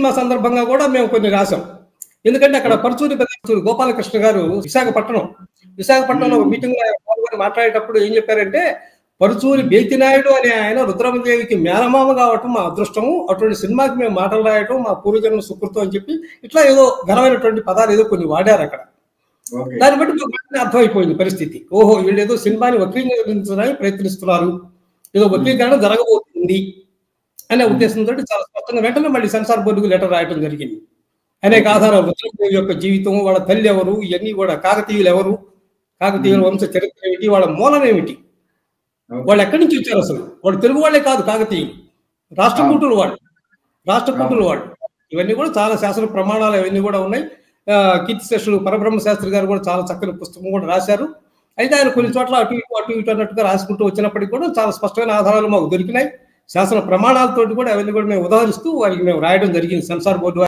Cinema సందర్భంగా కూడా మేము కొన్ని రాసాం. ఎందుకంటే అక్కడ పరుచూరి గోపాలకృష్ణ గారు విశాఖపట్నంలో ఒక మీటింగ్ లో పాల్గొని మాట్లాడేటప్పుడు ఏం చెప్పారంటే, పరుచూరి బేతినాయుడు అనే ఆయన రుద్రమదేవికి మేనమామ కావటం మా అదృష్టము, అటువంటి సినిమాకి మేము మాటలు రాయటం మా పూర్వజన్మ సుకృతం అని చెప్పి ఇట్లా ఏదో ఘనమైనటువంటి పదాలు ఏదో కొన్ని వాడారు అక్కడ. దాన్ని బట్టి మాకు వెంటనే అర్థమైపోయింది పరిస్థితి. ఓహో, వీళ్ళు ఏదో సినిమాని వక్రీకరించడానికి ప్రయత్నిస్తున్నారు, ఏదో వక్రీకరణ జరగబోతుంది అనే ఉద్దేశంతో చాలా స్పష్టంగా వెంటనే మళ్ళీ సెన్సార్ బోర్డుకు లెటర్ రాయటం జరిగింది. అనేక ఆధారాలు, రుద్రమదేవి యొక్క జీవితం, వాళ్ళ తల్లి ఎవరు, ఇవన్నీ కూడా, కాకతీయులు ఎవరు, కాకతీయుల వంశ చరిత్ర ఏమిటి, వాళ్ళ మూలం ఏమిటి, వాళ్ళు ఎక్కడి నుంచి వచ్చారు, అసలు వాళ్ళు తెలుగు వాళ్ళే కాదు, కాకతీయులు రాష్ట్రకూటులు వాళ్ళు. ఇవన్నీ కూడా చాలా శాసన ప్రమాణాలు అవన్నీ కూడా ఉన్నాయి. కీర్తిశేషులు పరబ్రహ్మ శాస్త్రి గారు కూడా చాలా చక్కని పుస్తకం కూడా రాశారు. అయితే ఆయన కొన్ని చోట్ల అటు ఇటు అన్నట్టుగా రాసుకుంటూ వచ్చినప్పటికీ కూడా చాలా స్పష్టమైన ఆధారాలు మాకు దొరికినాయి. శాసన ప్రమాణాలతోటి కూడా అవన్నీ కూడా మేము ఉదాహరిస్తూ వారికి మేము రాయడం జరిగింది సెన్సార్ బోర్డు.